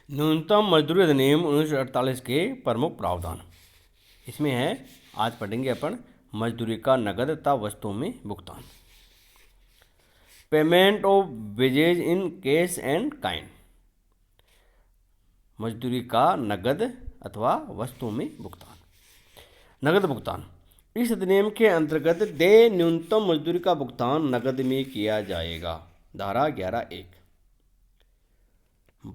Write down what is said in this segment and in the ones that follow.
न्यूनतम मजदूरी अधिनियम 1948 के प्रमुख प्रावधान इसमें है। आज पढ़ेंगे अपन मजदूरी का नगद तथा वस्तुओं में भुगतान। Payment of wages in cash and kind, मजदूरी का नगद अथवा वस्तुओं में भुगतान। नगद भुगतान, इस अधिनियम के अंतर्गत देय न्यूनतम मजदूरी का भुगतान नगद में किया जाएगा। धारा 11(1).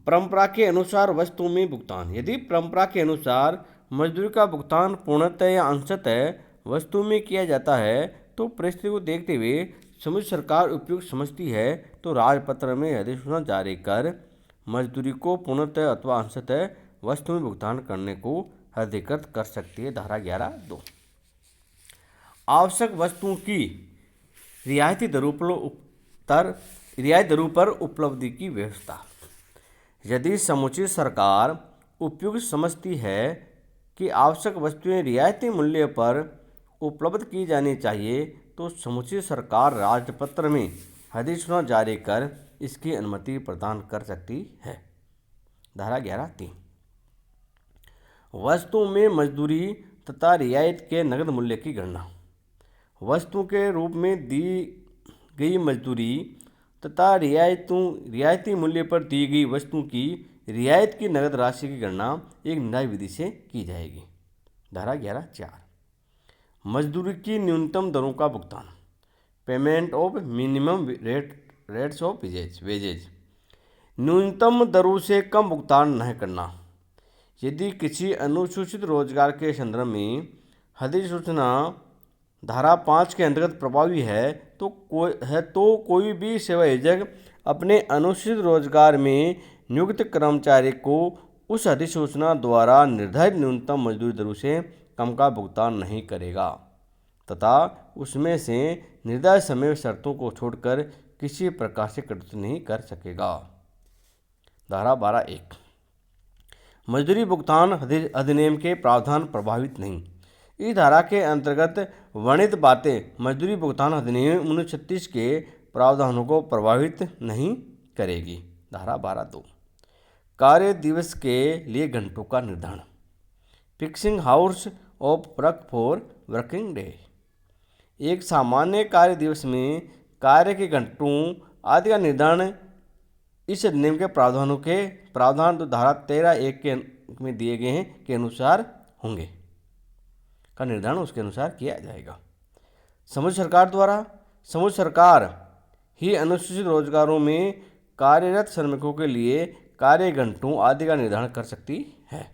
परंपरा के अनुसार वस्तुओं में भुगतान, यदि परंपरा के अनुसार मजदूरी का भुगतान पूर्णतः या अंशतः वस्तु में किया जाता है तो परिस्थिति को देखते हुए समुचित सरकार उपयुक्त समझती है तो राजपत्र में अधिसूचना जारी कर मजदूरी को पूर्णतः अथवा अंशतः वस्तु में भुगतान करने को अधिकृत कर सकती है। धारा 11(2). आवश्यक वस्तुओं की रियायती दरों पर उपलब्धि की व्यवस्था, यदि समुचित सरकार उपयुक्त समझती है कि आवश्यक वस्तुएं रियायती मूल्य पर उपलब्ध की जानी चाहिए तो समुचित सरकार राजपत्र में अधिसूचना जारी कर इसकी अनुमति प्रदान कर सकती है। धारा 11(3). वस्तुओं में मजदूरी तथा रियायत के नगद मूल्य की गणना, वस्तु के रूप में दी गई मजदूरी तथा रियायती मूल्य पर दी गई वस्तु की रियायत की नगद राशि की गणना एक निर्धारित विधि से की जाएगी। धारा 11(4). मजदूरी की न्यूनतम दरों का भुगतान, payment of minimum rates of wages, न्यूनतम दरों से कम भुगतान नहीं करना। यदि किसी अनुसूचित रोजगार के संदर्भ में अधिसूचना धारा 5 के अंतर्गत प्रभावी है तो कोई भी सेवायोजक अपने अनुसूचित रोजगार में नियुक्त कर्मचारी को उस अधिसूचना द्वारा निर्धारित न्यूनतम मजदूरी दरों से कम का भुगतान नहीं करेगा तथा उसमें से निर्धारित समय शर्तों को छोड़कर किसी प्रकार से कटौती नहीं कर सकेगा। धारा 12(1). मजदूरी भुगतान अधिनियम के प्रावधान प्रभावित नहीं, इस धारा के अंतर्गत वर्णित बातें मजदूरी भुगतान अधिनियम 1936 के प्रावधानों को प्रभावित नहीं करेगी। धारा 12(2). कार्य दिवस के लिए घंटों का निर्धारण, fixing hours of work for working day, एक सामान्य कार्य दिवस में कार्य के घंटों आदि का निर्धारण इस अधिनियम के प्रावधान तो धारा 13(1) के में दिए गए हैं के अनुसार होंगे का निर्धारण उसके अनुसार किया जाएगा। समुचित सरकार ही अनुसूचित रोजगारों में कार्यरत श्रमिकों के लिए कार्य घंटों आदि का निर्धारण कर सकती है।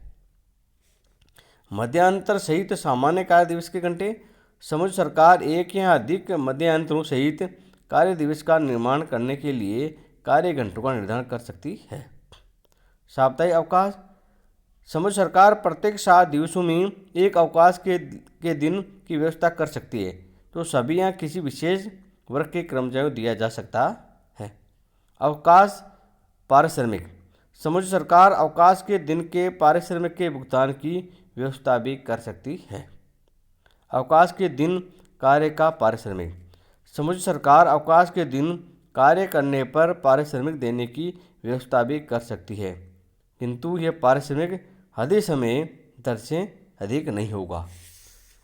मध्यांतर सहित सामान्य कार्य दिवस के घंटे, समुचित सरकार एक या अधिक मध्यांतरों सहित कार्य दिवस का निर्माण करने के लिए कार्य घंटों का निर्धारण कर सकती है। साप्ताहिक अवकाश, समुचित सरकार प्रत्येक 7 दिवसों में एक अवकाश के दिन की व्यवस्था कर सकती है तो सभी या किसी विशेष वर्ग के कर्मचारियों को दिया जा सकता है। अवकाश पारिश्रमिक, समुचित सरकार अवकाश के दिन के पारिश्रमिक के भुगतान की व्यवस्था भी कर सकती है। अवकाश के दिन कार्य का पारिश्रमिक, समुचित सरकार अवकाश के दिन कार्य करने पर पारिश्रमिक देने की व्यवस्था भी कर सकती है किंतु यह पारिश्रमिक अधिक समय दर से अधिक नहीं होगा,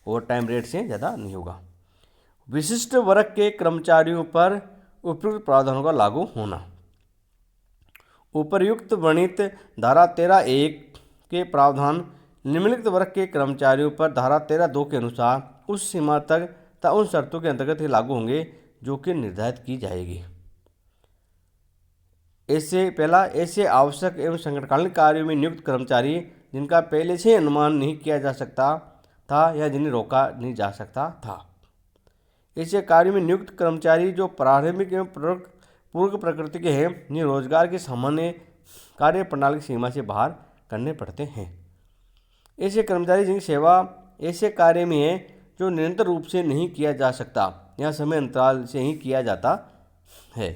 ओवर टाइम रेट से ज़्यादा नहीं होगा। विशिष्ट वर्ग के कर्मचारियों पर उपयुक्त प्रावधानों का लागू होना, उपर्युक्त वर्णित धारा 13(1) के प्रावधान निम्नलिखित वर्ग के कर्मचारियों पर धारा 13(2) के अनुसार उस सीमा तक तथा उन शर्तों के अंतर्गत ही लागू होंगे जो कि निर्धारित की जाएगी। ऐसे आवश्यक एवं संकटकालीन कार्यों में नियुक्त कर्मचारी जिनका पहले से अनुमान नहीं किया जा सकता था या जिन्हें रोका नहीं जा सकता था। ऐसे कार्यों में नियुक्त कर्मचारी जो प्रारंभिक एवं पूर्व प्रकृति के हैं जिन्हें रोजगार की सामान्य कार्य प्रणाली की सीमा से बाहर करने पड़ते हैं। ऐसे कर्मचारी जिनकी सेवा ऐसे कार्य में है जो निरंतर रूप से नहीं किया जा सकता या समय अंतराल से ही किया जाता है।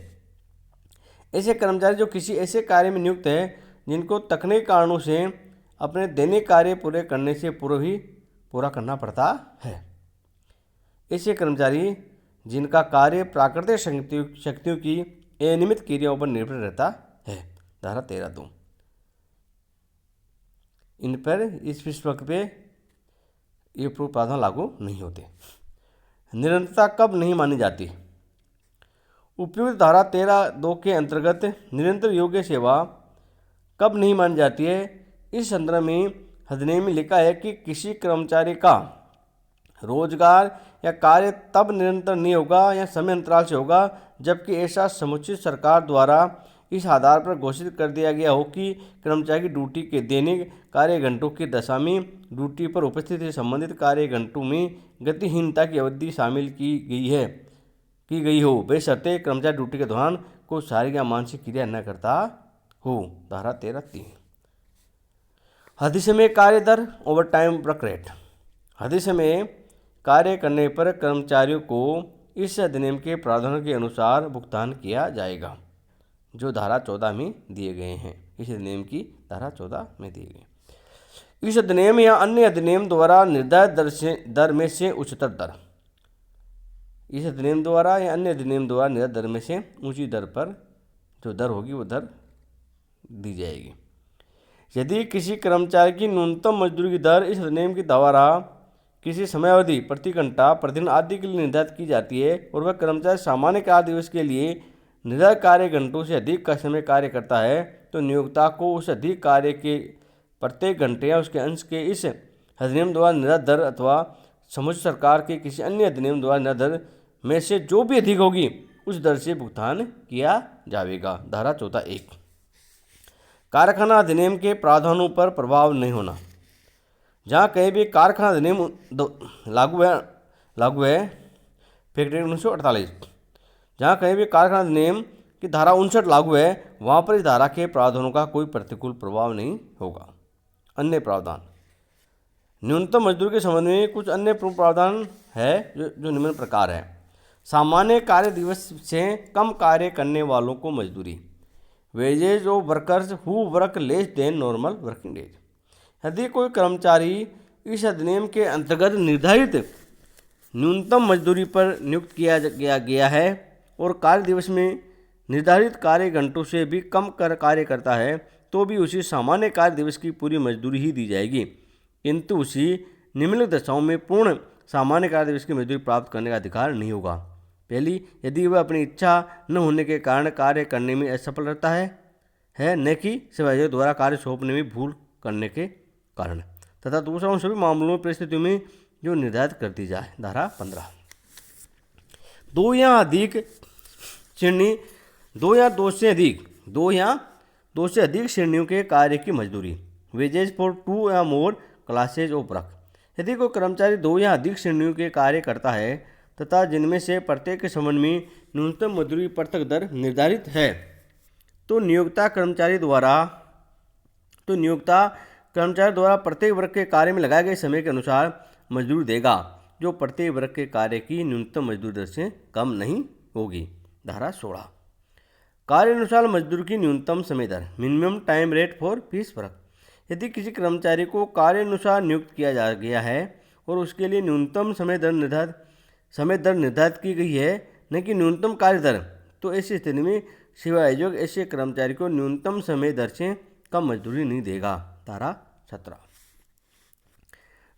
ऐसे कर्मचारी जो किसी ऐसे कार्य में नियुक्त है जिनको तकनीकी कारणों से अपने दैनिक कार्य पूरे करने से पूर्व ही पूरा करना पड़ता है। ऐसे कर्मचारी जिनका कार्य प्राकृतिक शक्तियों की अनियमित क्रियाओं पर निर्भर रहता है। धारा 13(2). इन पर इस पुस्तक पे ये पूर्व प्रावधान लागू नहीं होते। निरंतरता कब नहीं मानी जाती? उपयुक्त धारा 13(2) के अंतर्गत निरंतर योग्य सेवा कब नहीं मानी जाती है? इस संदर्भ में अधिनियम में लिखा है कि किसी कर्मचारी का रोजगार या कार्य तब निरंतर नहीं होगा या समय अंतराल से होगा जबकि ऐसा समुचित सरकार द्वारा इस आधार पर घोषित कर दिया गया हो कि कर्मचारी की ड्यूटी के दैनिक कार्य घंटों की दशा में ड्यूटी पर उपस्थित से संबंधित कार्य घंटों में गतिहीनता की अवधि शामिल की गई हो, बशर्ते कर्मचारी ड्यूटी के दौरान कोई शारीरिक या मानसिक क्रिया न करता हो। धारा 13(3). अधिसमय कार्य दर, ओवर टाइम वर्क रेट। अधिसमय कार्य करने पर कर्मचारियों को इस अधिनियम के प्रावधानों के अनुसार भुगतान किया जाएगा, जो धारा 14 में दिए गए हैं। इस अधिनियम की धारा 14 में दिए गए। इस अधिनियम या अन्य अधिनियम द्वारा निर्धारित दर में से उच्चतर दर। इस अधिनियम द्वारा या अन्य अधिनियम द्वारा निर्धारित दर में से ऊंची दर पर जो दर होगी वो दर दी जाएगी। यदि किसी कर्मचारी की न्यूनतम मजदूरी की दर इस अधिनियम की द्वारा किसी समयावधि, प्रति घंटा, प्रतिदिन आदि के लिए निर्धारित की जाती है और वह कर्मचारी सामान्य कार्य दिवस के लिए निर्धारित कार्य घंटों से अधिक का समय कार्य करता है, तो नियोक्ता को उस अधिक कार्य के प्रत्येक घंटे या उसके अंश के इस अधिनियम द्वारा निर्धारित दर अथवा समुचित सरकार के किसी अन्य अधिनियम द्वारा निर्धारित दर में से जो भी अधिक होगी उस दर से भुगतान किया जाएगा। धारा 14(1). कारखाना अधिनियम के प्रावधानों पर प्रभाव नहीं होना। जहाँ कहीं भी कारखाना अधिनियम लागू है फैक्ट्री 1948, जहाँ कहीं भी कारखाना अधिनियम की धारा 59 लागू है वहाँ पर इस धारा के प्रावधानों का कोई प्रतिकूल प्रभाव नहीं होगा। अन्य प्रावधान। न्यूनतम मजदूरी के संबंध में कुछ अन्य प्रावधान है जो निम्न प्रकार है। सामान्य कार्य दिवस से कम कार्य करने वालों को मजदूरी। Wages of workers who work less than normal working days. यदि कोई कर्मचारी इस अधिनियम के अंतर्गत निर्धारित न्यूनतम मजदूरी पर नियुक्त किया गया है और कार्य दिवस में निर्धारित कार्य घंटों से भी कम कार्य करता है तो भी उसी सामान्य कार्य दिवस की पूरी मजदूरी ही दी जाएगी, किंतु उसी निम्नलिखित दशाओं में पूर्ण सामान्य कार्य दिवस की मजदूरी प्राप्त करने का अधिकार नहीं होगा। पहली, यदि वह अपनी इच्छा न होने के कारण कार्य करने में असफल रहता है न कि सुपरवाइजर द्वारा कार्य सौंपने में भूल करने के कारण, तथा दूसरा उन सभी मामलों परिस्थितियों में जो निर्धारित कर दी जाए। धारा 15। दो या दो से अधिक श्रेणियों के कार्य की मजदूरी। वेजेज फॉर 2 या मोर क्लासेज ऑफ वर्क। यदि कोई कर्मचारी 2 या अधिक श्रेणियों के कार्य करता है तथा जिनमें से प्रत्येक के संबंध में न्यूनतम मजदूरी पृथक दर निर्धारित है, तो नियोक्ता कर्मचारी द्वारा प्रत्येक वर्ग के कार्य में लगाए गए समय के अनुसार मजदूरी देगा, जो प्रत्येक वर्ग के कार्य की न्यूनतम मजदूरी दर से कम नहीं होगी। धारा 16। कार्य अनुसार मजदूरी की न्यूनतम समय दर। Minimum time rate for piece work. यदि किसी कर्मचारी को कार्य अनुसार नियुक्त किया गया है और उसके लिए न्यूनतम समय दर निर्धारित की गई है, न कि न्यूनतम कार्य दर, तो ऐसी स्थिति में सेवा आयोग ऐसे कर्मचारी को न्यूनतम समय दर से कम मजदूरी नहीं देगा। धारा 17।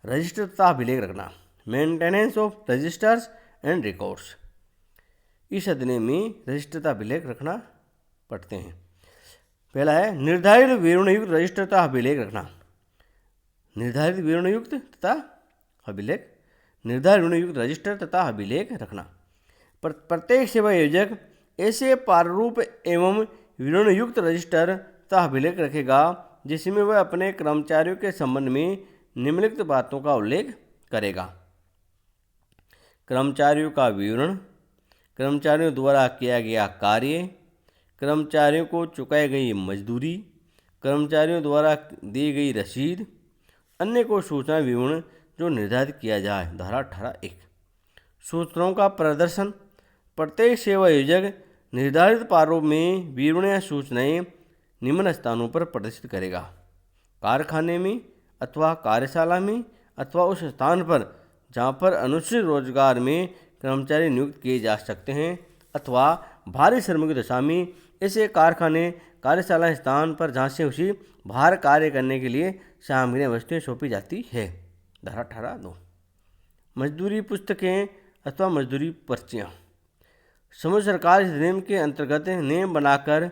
रजिस्टर तथा अभिलेख रखना। Maintenance of registers and records. इस अधिनियम में रजिस्टर तथा अभिलेख रखना पढ़ते हैं। पहला है निर्धारित विवरणयुक्त रजिस्टर तथा अभिलेख रखना। निर्धारित विवरणयुक्त रजिस्टर तथा अभिलेख रखना। प्रत्येक सेवा आयोजक ऐसे प्रारूप एवं विवरणयुक्त रजिस्टर तथा अभिलेख रखेगा जिसमें वह अपने कर्मचारियों के संबंध में निम्नलिखित बातों का उल्लेख करेगा। कर्मचारियों का विवरण, कर्मचारियों द्वारा किया गया कार्य, कर्मचारियों को चुकाई गई मजदूरी, कर्मचारियों द्वारा दी गई रसीद, अन्य को सूचना विवरण जो निर्धारित किया जाए। धारा 18(1). सूचनाओं का प्रदर्शन। प्रत्येक सेवा आयोजक निर्धारित प्रारूप में विवरण या सूचनाएं निम्न स्थानों पर प्रदर्शित करेगा। कारखाने में अथवा कार्यशाला में अथवा उस स्थान पर जहाँ पर अनुचित रोजगार में कर्मचारी नियुक्त किए जा सकते हैं अथवा भारी श्रम की दशा में ऐसे कारखाने, कार्यशाला स्थान पर जहाँ से उसी बाहर कार्य करने के लिए सामग्रियाँ वस्तुएं सौंपी जाती है। धारा 18(2) मजदूरी पुस्तकें अथवा मजदूरी पर्चियाँ। समूह सरकार इस नियम के अंतर्गत नियम बनाकर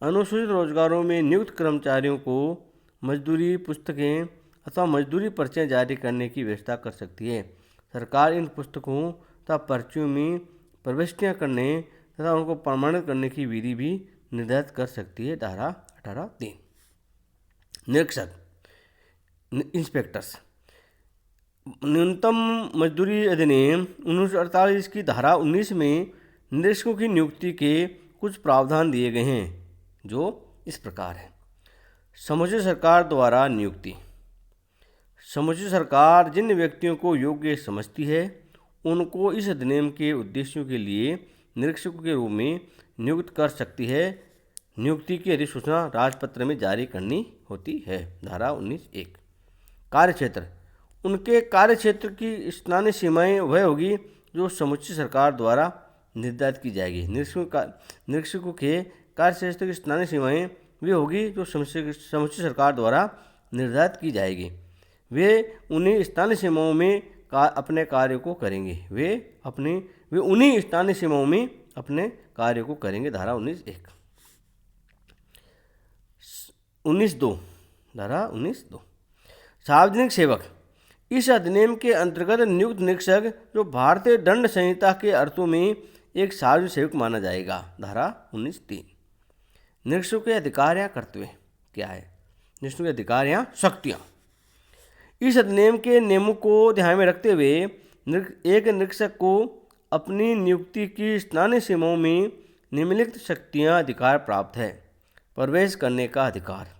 अनुसूचित रोजगारों में नियुक्त कर्मचारियों को मजदूरी पुस्तकें अथवा मजदूरी पर्चियाँ जारी करने की व्यवस्था कर सकती है। सरकार इन पुस्तकों तथा पर्चियों में प्रविष्टियाँ करने तथा उनको प्रमाणित करने की विधि भी निर्धारित कर सकती है। धारा 18(3) निरीक्षक इंस्पेक्टर्स। न्यूनतम मजदूरी अधिनियम 1948 की धारा 19 में निरीक्षकों की नियुक्ति के कुछ प्रावधान दिए गए हैं, जो इस प्रकार है। समुचित सरकार द्वारा नियुक्ति। समुचित सरकार जिन व्यक्तियों को योग्य समझती है उनको इस अधिनियम के उद्देश्यों के लिए निरीक्षकों के रूप में नियुक्त कर सकती है। नियुक्ति की अधिसूचना राजपत्र में जारी करनी होती है। धारा 19(1) कार्यक्षेत्र। उनके कार्यक्षेत्र की स्थानीय सीमाएं वह होगी जो समुचित सरकार द्वारा निर्धारित की जाएगी। निरीक्षकों के कार्यक्षेत्र की स्थानीय सीमाएं वे होगी जो समुचित सरकार द्वारा निर्धारित की जाएगी। वे उन्हीं स्थानीय सीमाओं में अपने कार्य को करेंगे। वे उन्हीं स्थानीय सीमाओं में अपने कार्य को करेंगे। धारा 19(1) 19(2) धारा 19(2) सार्वजनिक सेवक। इस अधिनियम के अंतर्गत नियुक्त निरीक्षक जो भारतीय दंड संहिता के अर्थों में एक सार्वजनिक सेवक माना जाएगा। धारा 19(3) निरीक्षकों के अधिकार या कर्तव्य क्या है? निरीक्षकों के अधिकार या शक्तियाँ। इस अधिनियम के नियमों को ध्यान में रखते हुए एक निरीक्षक को अपनी नियुक्ति की स्थानीय सीमाओं में निम्नलिखित शक्तियाँ अधिकार प्राप्त है। प्रवेश करने का अधिकार।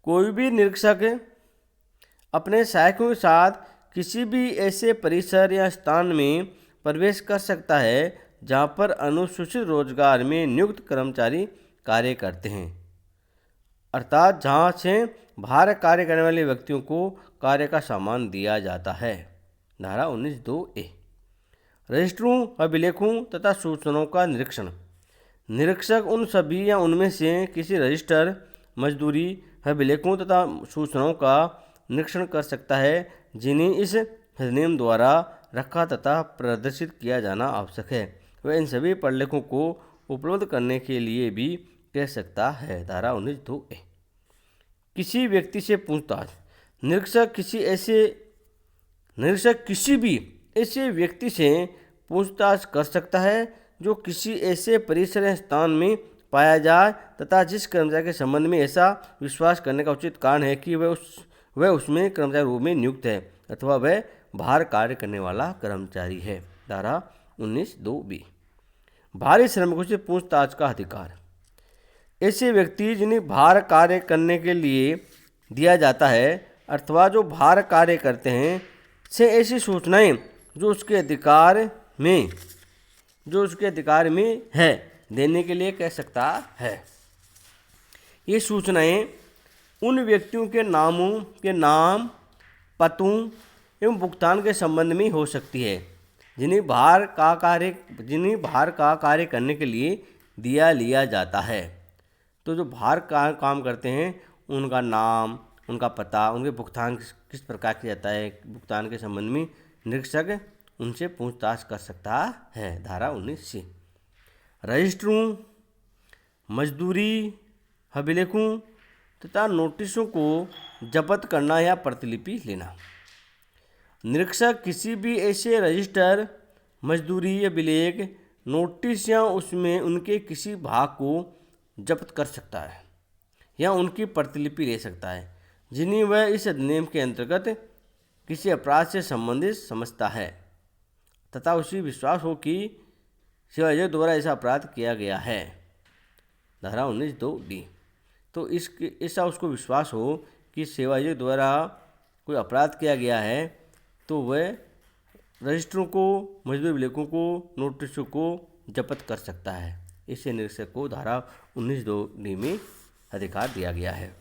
कोई भी निरीक्षक अपने सहायकों के साथ किसी भी ऐसे परिसर या स्थान में प्रवेश कर सकता है जहाँ पर अनुसूचित रोजगार में नियुक्त कर्मचारी कार्य करते हैं, अर्थात जहाँ से बाहर कार्य करने वाले व्यक्तियों को कार्य का सामान दिया जाता है। धारा 19(2)(a) रजिस्टरों, अभिलेखों तथा सूचनाओं का निरीक्षण। निरीक्षक उन सभी या उनमें से किसी रजिस्टर, मजदूरी, अभिलेखों तथा सूचनाओं का निरीक्षण कर सकता है जिन्हें इस अधिनियम द्वारा रखा तथा प्रदर्शित किया जाना आवश्यक है। वह इन सभी प्रलेखों को उपलब्ध करने के लिए भी कह सकता है। धारा 19(2)(a) किसी व्यक्ति से पूछताछ। निरीक्षक किसी भी ऐसे व्यक्ति से पूछताछ कर सकता है जो किसी ऐसे परिसर या स्थान में पाया जाए तथा जिस कर्मचारी के संबंध में ऐसा विश्वास करने का उचित कारण है कि वह उसमें कर्मचारी रूप में नियुक्त है अथवा वह बाहर कार्य करने वाला कर्मचारी है। धारा 19(2)(b) बाहरी श्रमिकों से पूछताछ का अधिकार। ऐसे व्यक्ति जिन्हें बाहर कार्य करने के लिए दिया जाता है अथवा जो बाहर कार्य करते हैं से ऐसी सूचनाएं जो उसके अधिकार में है देने के लिए कह सकता है। ये सूचनाएं उन व्यक्तियों के नाम, पतों एवं भुगतान के संबंध में हो सकती है जिन्हें बाहर का कार्य करने के लिए लिया जाता है। तो जो बाहर का काम करते हैं उनका नाम, उनका पता, उनके भुगतान किस प्रकार किया जाता है, भुगतान के संबंध में निरीक्षक उनसे पूछताछ कर सकता है। धारा 19(c) रजिस्टरों, मजदूरी, अभिलेखों तथा नोटिसों को जब्त करना या प्रतिलिपि लेना। निरीक्षक किसी भी ऐसे रजिस्टर, मजदूरी, अभिलेख, नोटिस या उसमें उनके किसी भाग को जब्त कर सकता है या उनकी प्रतिलिपि ले सकता है जिन्हें वह इस अधिनियम के अंतर्गत किसी अपराध से संबंधित समझता है तथा उसी विश्वास हो कि सेवायोग द्वारा ऐसा अपराध किया गया है। धारा 19(2)(d) तो ऐसा उसको विश्वास हो कि सेवायोग द्वारा कोई अपराध किया गया है तो वह रजिस्टरों को, मजदूरी अभिलेखों को, नोटिसों को जब्त कर सकता है। इससे निरीक्षक को धारा 19(2)(d) में अधिकार दिया गया है।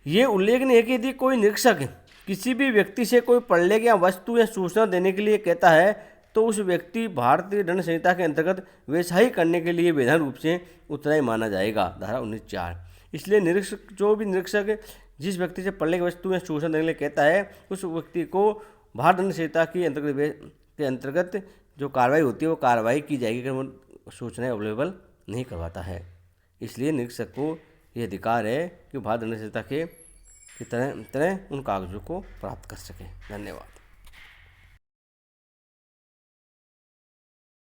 ये उल्लेखनीय है कि यदि कोई निरीक्षक किसी भी व्यक्ति से कोई प्रलेख या वस्तु या सूचना देने के लिए कहता है तो उस व्यक्ति भारतीय दंड संहिता के अंतर्गत वैसा ही करने के लिए वैधानिक रूप से उत्तरदायी माना जाएगा। धारा 19(4). इसलिए निरीक्षक जो भी निरीक्षक जिस व्यक्ति से पढ़ने की वस्तु में शोषण देने के लिए कहता है उस व्यक्ति को भारत दंड संहिता के अंतर्गत जो कार्रवाई होती है वो कार्रवाई की जाएगी अगर वो सूचनाएं अवेलेबल नहीं करवाता है। इसलिए निरीक्षक को ये अधिकार है कि भारत दंड संहिता के तरह उन कागजों को प्राप्त कर सके। धन्यवाद।